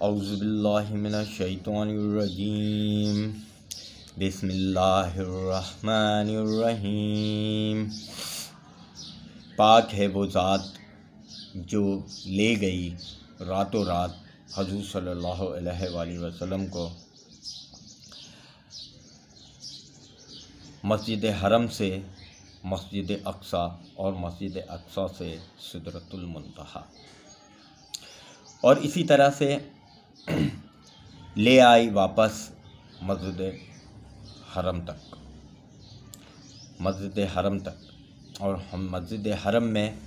औज़ुबिल्लाहि मिनश्शैतानिर्रजीम बिस्मिल्लाहिर्रहमानिर्रहीम। पाक है वो ज़ात जो ले गई रातों रात हुज़ूर सल्लल्लाहु अलैहि वसल्लम को मस्जिद हरम से मस्जिद अक्सा और मस्जिद अक्सा से सिदरतुल मुंतहा, और इसी तरह से ले आई वापस मस्जिद हरम तक। और हम मस्जिद हरम में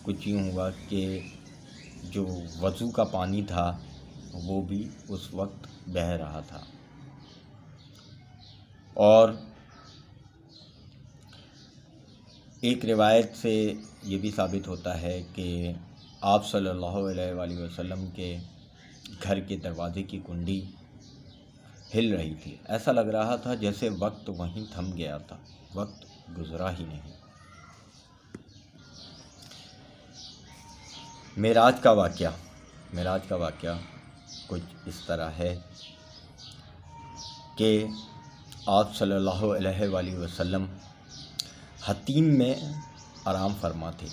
कुछ यूँ हुआ कि जो वज़ू का पानी था वो भी उस वक्त बह रहा था। और एक रिवायत से ये भी साबित होता है कि आप सल्लल्लाहु अलैहि वसल्लम के घर के दरवाज़े की कुंडी हिल रही थी। ऐसा लग रहा था जैसे वक्त वहीं थम गया था, वक्त गुज़रा ही नहीं। मेराज का वाक़या कुछ इस तरह है कि आप सल्लल्लाहु अलैहि वसल्लम हतीम में आराम फरमा थे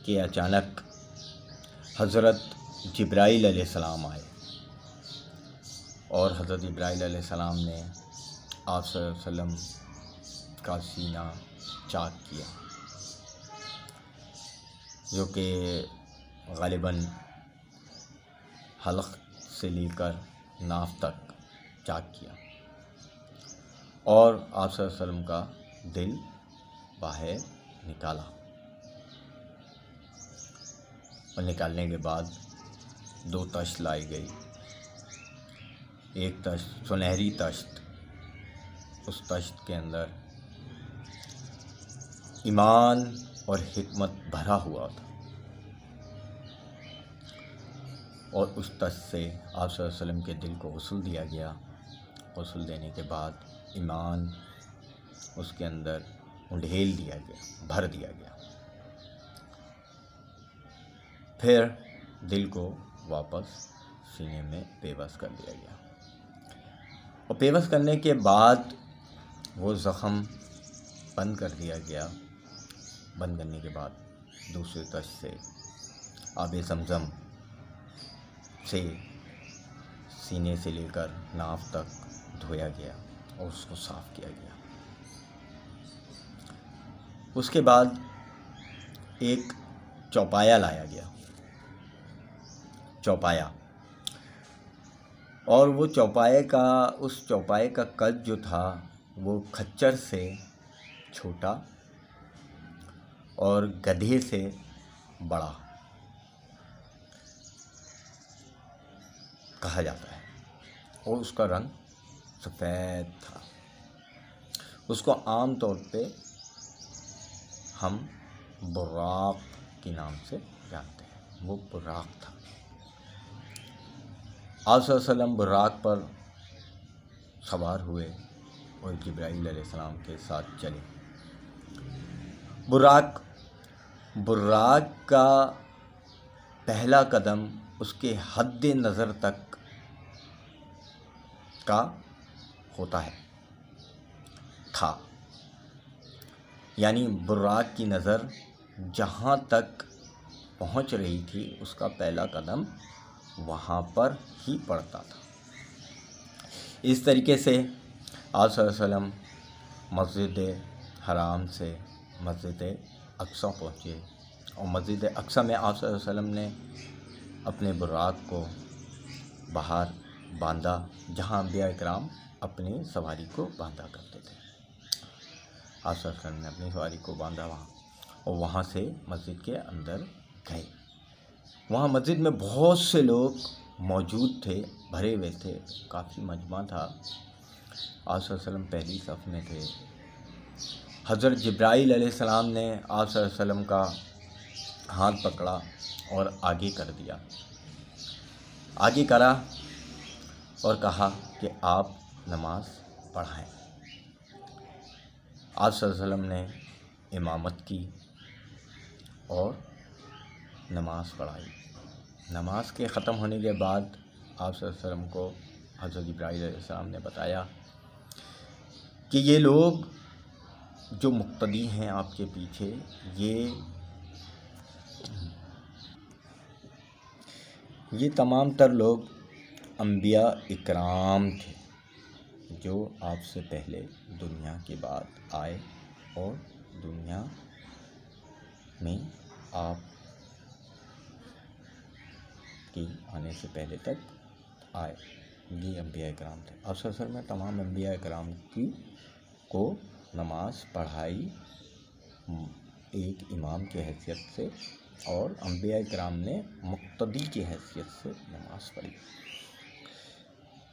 कि अचानक हज़रत जिब्राईल अलैहिस्सलाम आए और हज़रत जिब्राईल अलैहिस्सलाम ने आप सल्लल्लाहु अलैहि वसल्लम का सीना चाक किया, जो कि ग़ालिबन हल्क़ से लेकर नाफ तक चाक किया, और आप सल्लल्लाहु अलैहि वसल्लम का दिल बाहर निकाला। और निकालने के बाद 2 तश्त लाई गई। एक तश्त सुनहरी तश्त, उस तश्त के अंदर ईमान और हिकमत भरा हुआ था, और उस तश्त से आप सल्लल्लाहु अलैहि वसल्लम के दिल को ग़ुस्ल दिया गया। ग़ुस्ल देने के बाद ईमान उसके अंदर उंडेल दिया गया, भर दिया गया। फिर दिल को वापस सीने में पेवस कर दिया गया, और पेवस करने के बाद वो ज़ख़म बंद कर दिया गया। बंद करने के बाद दूसरे तश्त से आब ज़मज़म से सीने से लेकर नाफ तक धोया गया और उसको साफ़ किया गया। उसके बाद एक चौपाया लाया गया, और वो उस चौपाए का कद जो था वो खच्चर से छोटा और गधे से बड़ा कहा जाता है, और उसका रंग सफ़ेद था। उसको आम तौर पे हम बुर्राक के नाम से जानते हैं। वो बुर्राक था। आप सल्लल्लाहु अलैहि वसल्लम बुर्राक पर सवार हुए और जिब्राईल अलैहिस्सलाम के साथ चले। बुर्राक का पहला कदम उसके हद्दे नज़र तक का होता है था, यानी बुर्राक की नज़र जहाँ तक पहुँच रही थी उसका पहला कदम वहाँ पर ही पड़ता था। इस तरीके से आप सल्लल्लाहु अलैहि वसल्लम मस्जिद हराम से मस्जिद अक्सा पहुँचे, और मस्जिद अक्सा में आप सल्लल्लाहु अलैहि वसल्लम ने अपने बुर्राक को बाहर बांधा, जहाँ अंबिया इकराम अपने सवारी को बांधा करते थे। आप सल्लल्लाहु अलैहि वसल्लम ने अपनी सवारी को बांधा वहाँ, और वहाँ से मस्जिद के अंदर गए। वहाँ मस्जिद में बहुत से लोग मौजूद थे, भरे हुए थे, काफ़ी मजमा था। आप सल्लल्लाहु अलैहि वसल्लम पहली सफ़ में थे। हज़रत जिब्राईल अलैहिस्सलाम ने आप सल्लल्लाहु अलैहि वसल्लम का हाथ पकड़ा और आगे करा और कहा कि आप नमाज पढ़ाएं। आप सल्लल्लाहु अलैहि वसल्लम ने इमामत की और नमाज पढ़ाई। नमाज के ख़त्म होने के बाद आप सल्लल्लाहु अलैहि वसल्लम को हज़रत इब्राहीम अलैहिस्सलाम ने बताया कि ये लोग जो मुक्तदी हैं आपके पीछे, ये तमाम तर लोग अंबिया इकराम थे जो आपसे पहले दुनिया के बाद आए और दुनिया में आप की आने से पहले तक आए। ये अंबिया इकराम थे। असल में तमाम अंबिया इकराम को नमाज पढ़ाई एक इमाम की हैसियत से, और अंबिया इकराम ने मुक्तदी की हैसियत से नमाज पढ़ी।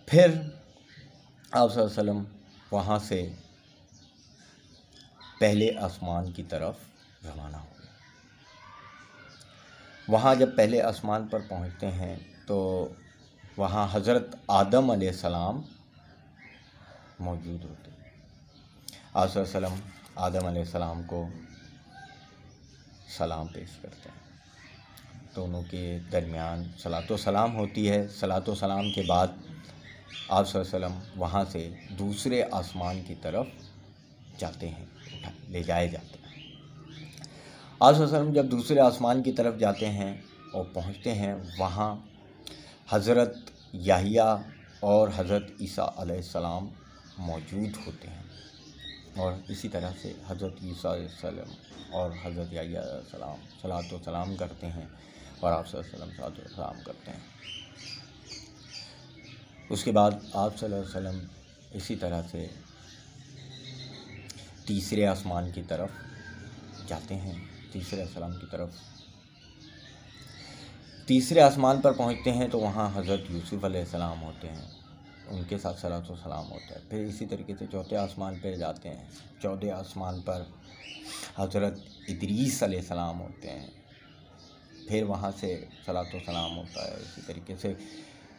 फिर आप सल्लल्लाहु अलैहि वसल्लम वहाँ से पहले आसमान की तरफ रवाना हो गए। वहाँ जब पहले आसमान पर पहुँचते हैं तो वहाँ हज़रत आदम अलैहिस्सलाम मौजूद होते हैं। आप सल्लल्लाहु अलैहि वसल्लम आदम अलैहिस्सलाम को सलाम पेश करते हैं। दोनों के दरमियान सलातो सलाम होती है। सलातो सलाम के बाद आप सल्लल्लाहु अलैहि वसल्लम वहाँ से दूसरे आसमान की तरफ जाते हैं, ले जाए जाते हैं। आप सल्लल्लाहु अलैहि वसल्लम जब दूसरे आसमान की तरफ जाते हैं और पहुँचते हैं, वहाँ हज़रत याहिया और हज़रत ईसा अलैहिस्सलाम मौजूद होते हैं। और इसी तरह से हज़रत ईसा अलैहिस्सलाम और हज़रत याहिया अलैहिस्सलाम सलातो सलाम करते हैं और आप सल्लल्लाहु अलैहि वसल्लम सलातो सलाम करते हैं। उसके बाद आप सल्लल्लाहु अलैहि वसल्लम इसी तरह से तीसरे आसमान की तरफ जाते हैं। तीसरे आसमान की तरफ तीसरे आसमान पर पहुंचते हैं तो वहाँ हज़रत यूसुफ़ अलैहिस्सलाम होते हैं, उनके साथ सलातो सलाम होता है। फिर इसी तरीके से चौथे आसमान पर जाते हैं। चौथे आसमान पर हज़रत इदरीस अलैहिस्सलाम होते हैं, फिर वहाँ से सलातो सलाम होता है। इसी तरीके से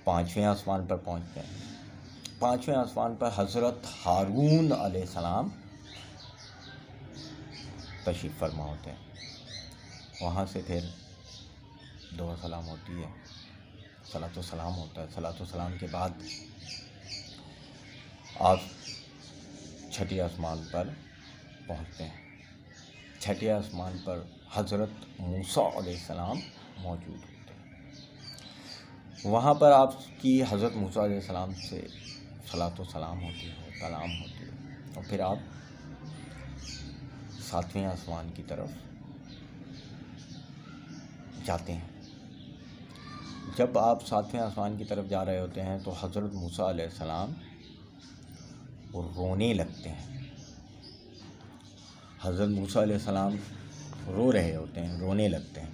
पाँचवें आसमान पर पहुँचते हैं। पाँचवें आसमान पर हज़रत हारून अलैहिस्सलाम तशरीफ़ फरमा होते हैं। वहाँ से फिर दुआ सलाम होती है, सलातो सलाम होता है। सलातो सलाम के बाद आप छठे आसमान पर पहुँचते हैं। छठे आसमान पर हज़रत मूसा अलैहिस्सलाम मौजूद होते हैं। वहाँ पर आपकी हज़रत मूसा अलैहिस्सलाम से सलातो सलाम होती है, कलाम होती है। और फिर आप सातवें आसमान की तरफ जाते हैं। जब आप सातवें आसमान की तरफ जा रहे होते हैं तो हज़रत मूसा अलैहिस्सलाम रोने लगते हैं। हज़रत मूसा अलैहिस्सलाम रो रहे होते हैं, रोने लगते हैं।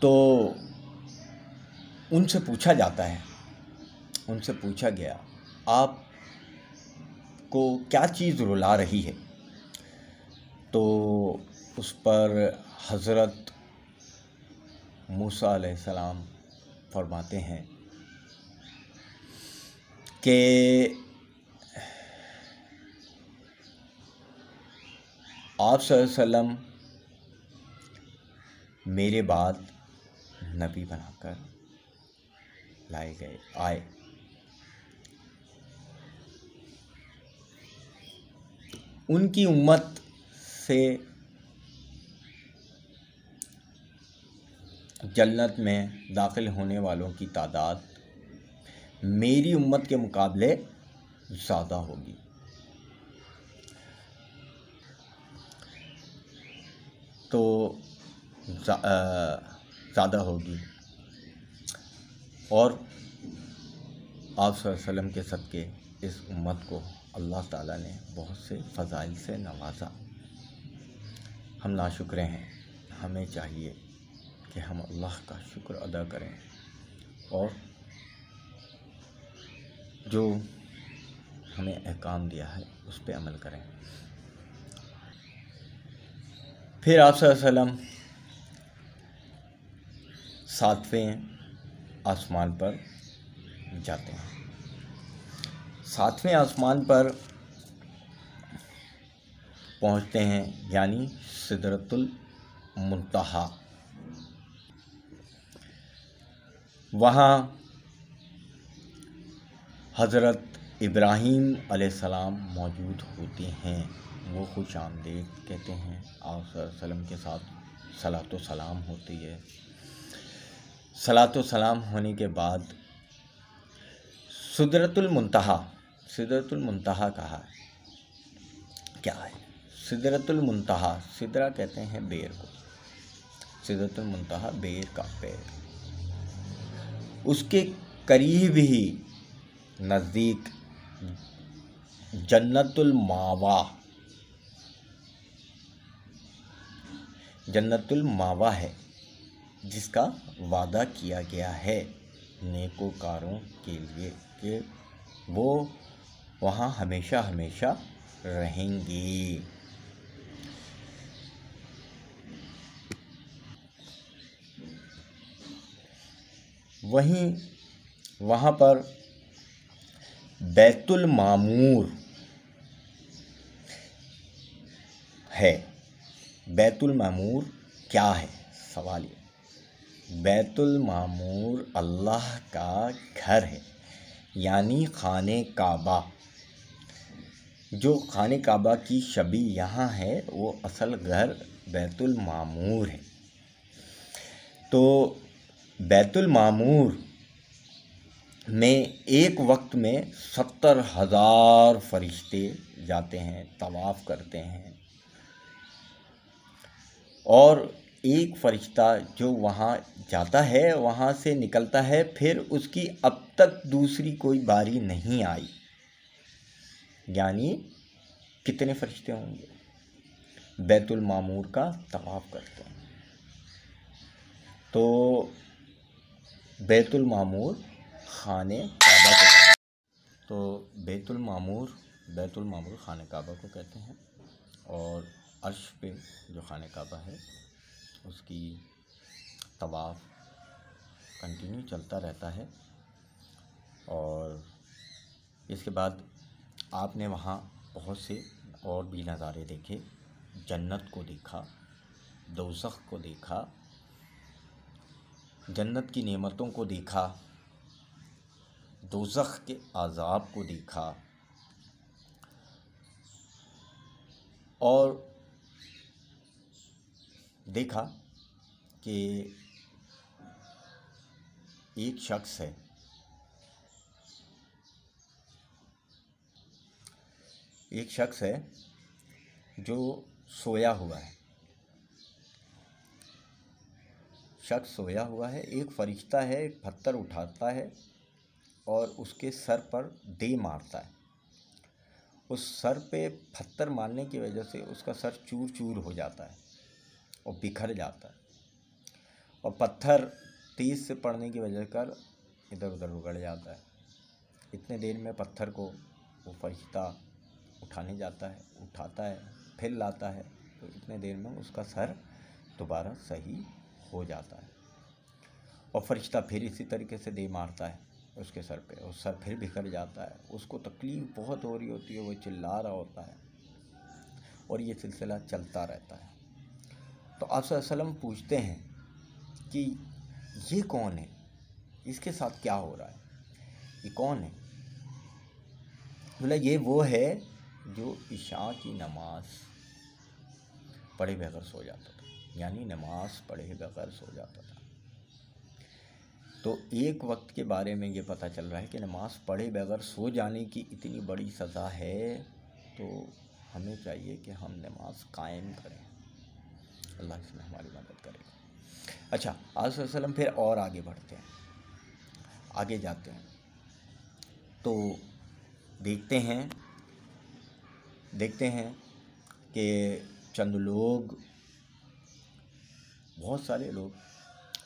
तो उनसे पूछा जाता है, उनसे पूछा गया आपको क्या चीज़ रुला रही है? तो उस पर हज़रत मूसा अलैहिस्सलाम फरमाते हैं कि आप सल्लल्लाहु अलैहि वसल्लम मेरे बाद नबी बनाकर आए। उनकी उम्मत से जन्नत में दाखिल होने वालों की तादाद मेरी उम्मत के मुकाबले ज़्यादा होगी। तो ज़्यादा होगी और आप सल्लल्लाहु अलैहि वसल्लम के सदक़े इस उम्मत को अल्लाह ताला ने बहुत से फ़ज़ाइल से नवाजा। हम नाशुक्र हैं, हमें चाहिए कि हम अल्लाह का शुक्र अदा करें और जो हमें अहकाम दिया है उस पर अमल करें। फिर आप सल्लल्लाहु अलैहि वसल्लम सातवें आसमान पर जाते हैं। सातवें आसमान पर पहुंचते हैं, यानी सिदरतुल मुंतहा। वहाँ हज़रत इब्राहीम अलैहिस्सलाम मौजूद होते हैं। वो खुश आमदीद कहते हैं। आप सल्लल्लाहु अलैहि वसल्लम के साथ सलातो सलाम होती है। सलातो सलाम होने के बाद सिदरतुल मुंतहा, सिदरतुल मुंतहा कहा है, क्या है सिदरतुल मुंतहा? सिदरा कहते हैं बेर को, सिदरतुल मुंतहा बेर का पेड़। उसके करीब ही नज़दीक जन्नतुल मावा, जन्नतुल मावा है, जिसका वादा किया गया है नेकोकारों के लिए कि वो वहाँ हमेशा हमेशा रहेंगे। वहीं वहाँ पर बैतुल मामूर है। बैतुल मामूर क्या है? सवाल ये। बैतुल मामूर अल्लाह का घर है, यानी खाने काबा। जो खाने काबा की शबी यहाँ है वो असल घर बैतुल मामूर है। तो बैतुल मामूर में एक वक्त में 70,000 फरिश्ते जाते हैं, तवाफ़ करते हैं। और एक फरिश्ता जो वहाँ जाता है, वहाँ से निकलता है, फिर उसकी अब तक दूसरी कोई बारी नहीं आई। यानी कितने फरिश्ते होंगे बैतुल मामूर का तवाफ़ करते हैं? तो बैतुल मामूर खाने काबा को, तो बैतुल मामूर खाने काबा को कहते हैं। और अर्श पे जो खाने काबा है उसकी तवाफ़ कंटिन्यू चलता रहता है। और इसके बाद आपने वहाँ बहुत से और भी नज़ारे देखे। जन्नत को देखा, दोज़ख को देखा, जन्नत की नेमतों को देखा, दोज़ख के अज़ाब को देखा। और देखा कि एक शख्स है, जो सोया हुआ है। शख्स सोया हुआ है, एक फरिश्ता है, एक पत्थर उठाता है और उसके सर पर दे मारता है। उस सर पे पत्थर मारने की वजह से उसका सर चूर चूर हो जाता है और बिखर जाता है। और पत्थर तेज़ से पड़ने की वजह कर इधर उधर उगड़ जाता है। इतने देर में पत्थर को वो फरिश्ता उठाने जाता है, उठाता है, फिर लाता है, तो इतने देर में उसका सर दोबारा सही हो जाता है। और फरिश्ता फिर इसी तरीके से दे मारता है उसके सर पे, और सर फिर बिखर जाता है। उसको तकलीफ़ बहुत हो रही होती है, वो चिल्ला रहा होता है और ये सिलसिला चलता रहता है। तो आप सल्लल्लाहु अलैहि वसल्लम पूछते हैं कि ये कौन है, इसके साथ क्या हो रहा है, ये कौन है? बोला ये वो है जो इशा की नमाज पढ़े बगैर सो जाता था, यानी नमाज पढ़े बगैर सो जाता था। तो एक वक्त के बारे में ये पता चल रहा है कि नमाज पढ़े बगैर सो जाने की इतनी बड़ी सज़ा है, तो हमें चाहिए कि हम नमाज कायम करें। अल्लाह इसमें हमारी मदद करेगा। अच्छा, आप सल्लल्लाहु अलैहि वसल्लम फिर और आगे बढ़ते हैं, आगे जाते हैं तो देखते हैं कि चंद लोग, बहुत सारे लोग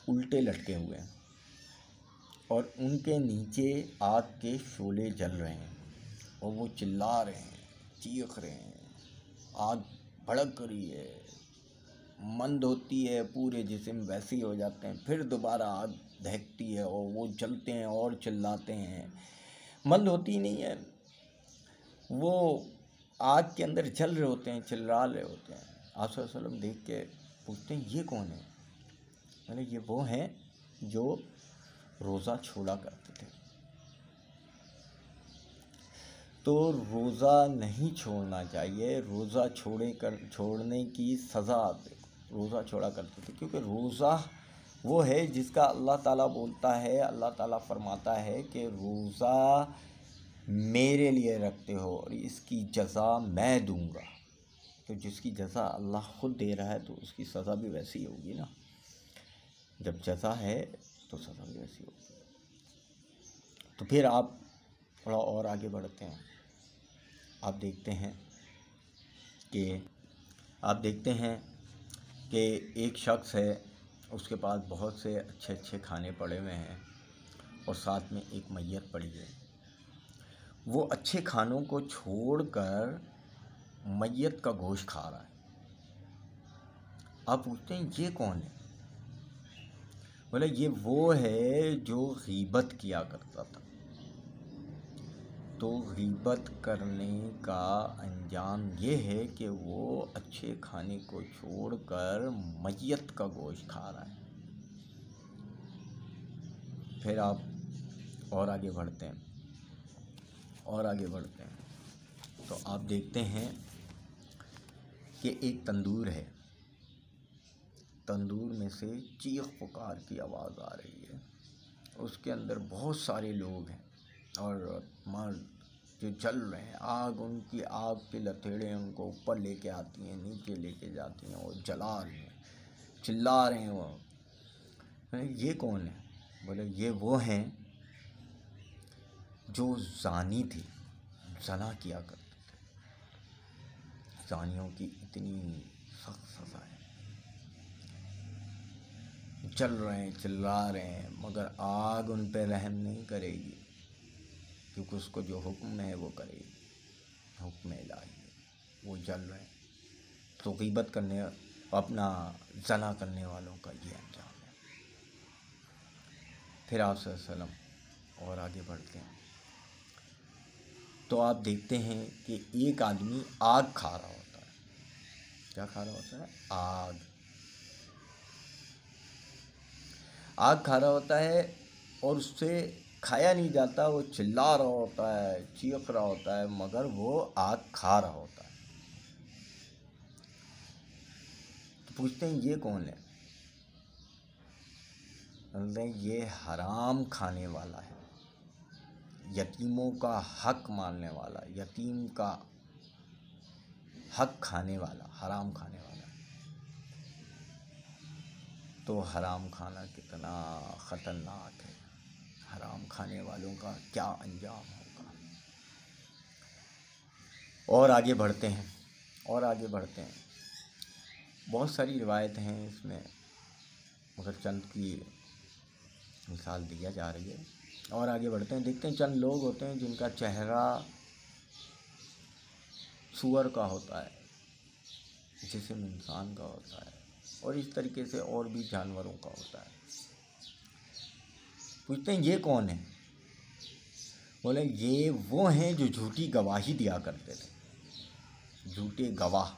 उल्टे लटके हुए हैं और उनके नीचे आग के शोले जल रहे हैं और वो चिल्ला रहे हैं, चीख रहे हैं, आग भड़क रही है, मंद होती है, पूरे जिस्म वैसे ही हो जाते हैं, फिर दोबारा आग दहकती है और वो जलते हैं और चिल्लाते हैं। मंद होती नहीं है, वो आग के अंदर जल रहे होते हैं, चिल्ला रहे होते हैं। आप सल्लल्लाहु अलैहि वसल्लम देख के पूछते हैं ये कौन है? मैंने ये वो हैं जो रोज़ा छोड़ा करते थे। तो रोज़ा नहीं छोड़ना चाहिए। रोज़ा छोड़ने की सज़ा रोज़ा छोड़ा करते थे, क्योंकि रोज़ा वो है जिसका अल्लाह ताला बोलता है, अल्लाह ताला फरमाता है कि रोज़ा मेरे लिए रखते हो और इसकी जज़ा मैं दूंगा। तो जिसकी जज़ा अल्लाह ख़ुद दे रहा है तो उसकी सज़ा भी वैसी होगी ना। जब जज़ा है तो सज़ा भी वैसी होगी। तो फिर आप थोड़ा और आगे बढ़ते हैं। आप देखते हैं कि एक शख्स है, उसके पास बहुत से अच्छे अच्छे खाने पड़े हुए हैं और साथ में एक मैयत पड़ी है। वो अच्छे खानों को छोड़कर मैयत का गोश्त खा रहा है। आप पूछते हैं ये कौन है? बोले ये वो है जो गीबत किया करता था। तो गीबत करने का अंजाम ये है कि वो अच्छे खाने को छोड़कर मैयत का गोश्त खा रहा है। फिर आप और आगे बढ़ते हैं तो आप देखते हैं कि एक तंदूर है। तंदूर में से चीख पुकार की आवाज़ आ रही है। उसके अंदर बहुत सारे लोग हैं और मर्द जो जल रहे हैं। उनकी आग के लथेड़े उनको ऊपर लेके आती हैं, नीचे लेके जाती हैं और जला रहे हैं, चिल्ला रहे हैं। वो ये कौन है? बोले ये वो हैं जो ज़ानी थी, ज़ना किया करते थे। ज़ानियों की इतनी सख्त सज़ा है। जल रहे हैं, चिल्ला रहे हैं, मगर आग उन पे रहम नहीं करेगी, क्योंकि उसको जो हुक्म है वो करेगी, हुक्म इलाही है। वो जल रहे हैं। तो गीबत करने, अपना ज़ना करने वालों का ये अंजाम है। फिर आप सल्लल्लाहु और आगे बढ़ते हैं तो आप देखते हैं कि एक आदमी आग खा रहा होता है। क्या खा रहा होता है? आग खा रहा होता है और उससे खाया नहीं जाता। वो चिल्ला रहा होता है, चीख रहा होता है, मगर वो आग खा रहा होता है। तो पूछते हैं ये कौन है? ये हराम खाने वाला है, यतीमों का हक मानने वाला, यतीम का हक खाने वाला, हराम खाने वाला। तो हराम खाना कितना ख़तरनाक है। हराम खाने वालों का क्या अंजाम होगा। और आगे बढ़ते हैं बहुत सारी रिवायतें हैं इसमें, मगर चंद की मिसाल दिया जा रही है। और आगे बढ़ते हैं, देखते हैं चंद लोग होते हैं जिनका चेहरा सूअर का होता है, जिस्म इंसान का होता है, और इस तरीके से और भी जानवरों का होता है। पूछते हैं ये कौन है? बोले ये वो हैं जो झूठी गवाही दिया करते थे। झूठे गवाह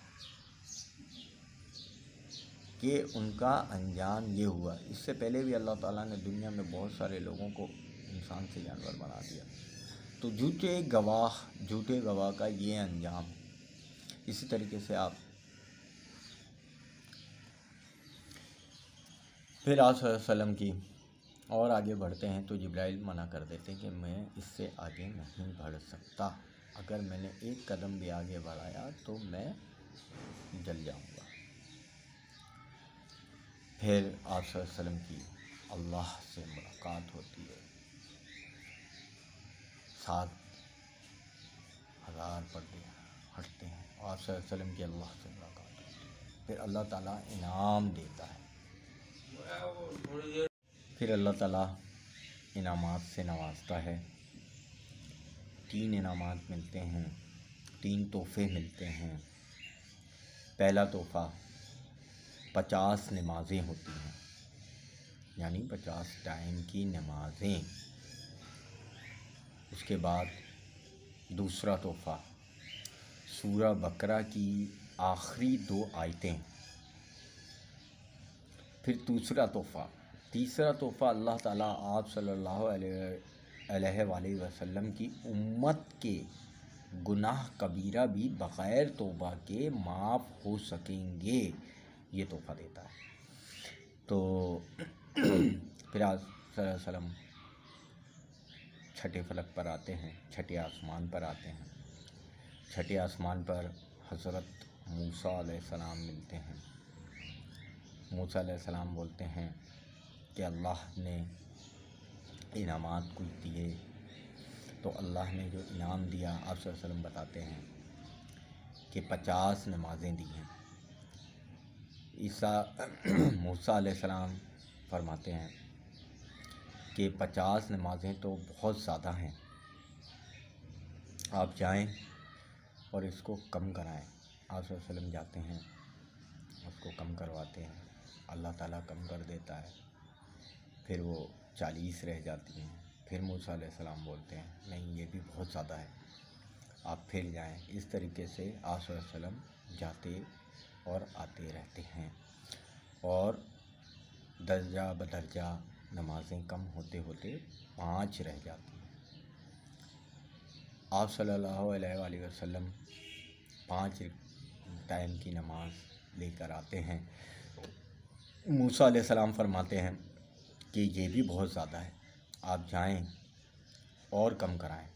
कि उनका अंजाम ये हुआ। इससे पहले भी अल्लाह ताला ने दुनिया में बहुत सारे लोगों को इंसान से जानवर बना दिया। तो झूठे गवाह का ये अंजाम। इसी तरीके से आप फिर आप सल्लम की और आगे बढ़ते हैं तो जिब्राइल मना कर देते हैं कि मैं इससे आगे नहीं बढ़ सकता। अगर मैंने एक कदम भी आगे बढ़ाया तो मैं जल जाऊंगा। फिर आप सल्लम की अल्लाह से मुलाकात होती है। 7,000 पर्दे हटते हैं और आप सल्लम की अल्लाह से मुलाकात होती है। फिर अल्लाह ताला इनाम देता है। फिर अल्लाह ताला इनामात से नवाजता है। 3 इनामात मिलते हैं, 3 तोहफ़े मिलते हैं। पहला तोहफ़ा 50 नमाज़ें होती हैं, यानी 50 टाइम की नमाज़ें। उसके बाद दूसरा तोहफ़ा सूरह बकरा की आखिरी 2 आयतें। फिर दूसरा तोहफ़ा तीसरा तोहफ़ा अल्लाह ताला आप सल्लल्लाहु अलैहि वसल्लम की उम्मत के गुनाह कबीरा भी बग़ैर तौबा के माफ़ हो सकेंगे, ये तोहफ़ा देता है। तो फिर आप सल्लल्लाहु अलैहि वसल्लम छठे फलक पर आते हैं, छठे आसमान पर आते हैं। छठे आसमान पर हज़रत मूसा अलैहिस्सलाम मिलते हैं। मूसा अलैहिस्सलाम बोलते हैं कि अल्लाह ने इनामात कुछ दिए, तो अल्लाह ने जो इनाम दिया आप सल्लल्लाहु अलैहि वसल्लम बताते हैं कि 50 नमाज़ें दी हैं। मूसा अलैहिस्सलाम फरमाते हैं कि 50 नमाज़ें तो बहुत ज़्यादा हैं, आप जाएं और इसको कम कराएं। आप सल्लल्लाहु अलैहि वसल्लम जाते हैं, उसको कम करवाते हैं, अल्लाह ताला कम कर देता है। फिर वो 40 रह जाती हैं। फिर मूसा अलैहिस्सलाम बोलते हैं नहीं, ये भी बहुत ज़्यादा है, आप फिर जाएं। इस तरीके से आप सल्लल्लाहु अलैहि वसल्लम जाते और आते रहते हैं, और दर्जा बदर्जा नमाज़ें कम होते होते 5 रह जाती हैं। आप सल्लल्लाहु अलैहि वसल्लम 5 टाइम की नमाज़ लेकर आते हैं। मूसा अलैहिस्सलाम फरमाते हैं कि ये भी बहुत ज़्यादा है, आप जाएं और कम कराएं।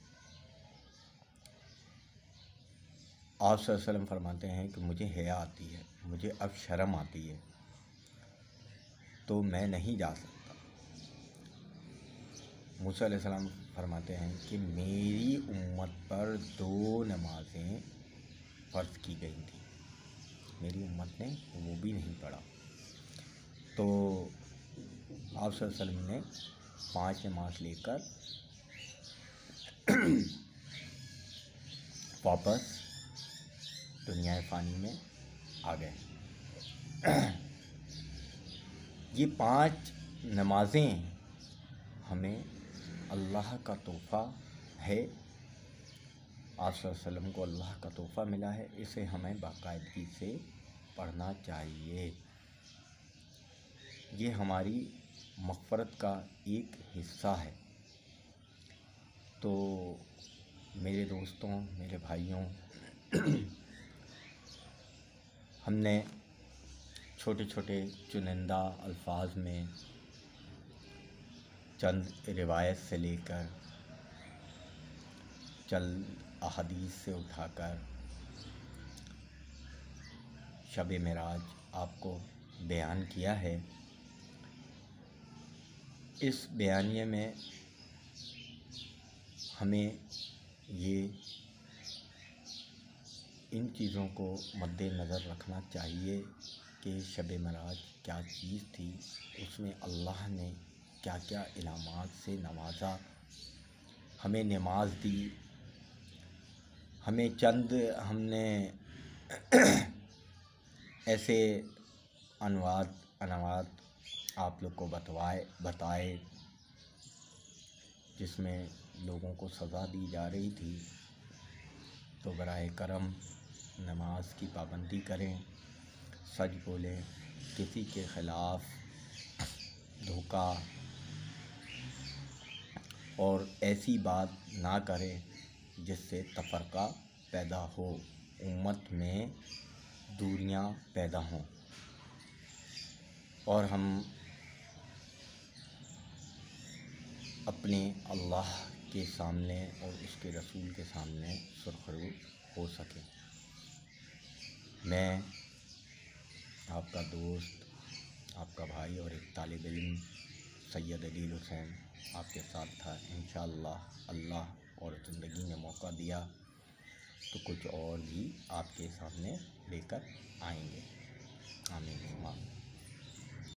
आप सल्लल्लाहु अलैहि वसल्लम फरमाते हैं कि मुझे हया आती है, मुझे अब शर्म आती है, तो मैं नहीं जा सकता। मूसा अलैहिस्सलाम फरमाते हैं कि मेरी उम्मत पर 2 नमाज़ें फ़र्ज़ की गई थी, मेरी उम्मत ने वो भी नहीं पढ़ा। तो आप सल्लल्लाहु अलैहि वसल्लम ने 5 नमाज लेकर वापस दुनिया फ़ानी में आ गए। ये 5 नमाज़ें हमें अल्लाह का तोहफ़ा है, आप सल्लल्लाहु अलैहि वसल्लम को अल्लाह का तोहफ़ा मिला है, इसे हमें बाकायदगी से पढ़ना चाहिए। ये हमारी मग़फ़रत का एक हिस्सा है। तो मेरे दोस्तों, मेरे भाइयों, हमने छोटे छोटे चुनिंदा अल्फाज में चंद रिवायत से लेकर चंद अहादीस से उठाकर शब मेराज आपको बयान किया है। इस बयानिए में हमें ये इन चीज़ों को मद्देनज़र रखना चाहिए कि शब मेराज क्या चीज़ थी, उसमें अल्लाह ने क्या क्या इनामात से नवाजा, हमें नमाज दी, हमें चंद हमने ऐसे अनवात आप लोग को बताए जिसमें लोगों को सज़ा दी जा रही थी। तो बराए करम नमाज की पाबंदी करें, सच बोलें, किसी के ख़िलाफ़ धोखा और ऐसी बात ना करें जिससे तफ़रक़ा पैदा हो, उम्मत में दूरियां पैदा हों, और हम अपने अल्लाह के सामने और उसके रसूल के सामने सुरखरू हो सकें। मैं आपका दोस्त, आपका भाई और एक तालिब इल्म सैयद अदील हुसैन आपके साथ था। इंशाअल्लाह अल्लाह और ज़िंदगी ने मौका दिया तो कुछ और भी आपके सामने लेकर आएंगे। आमीन।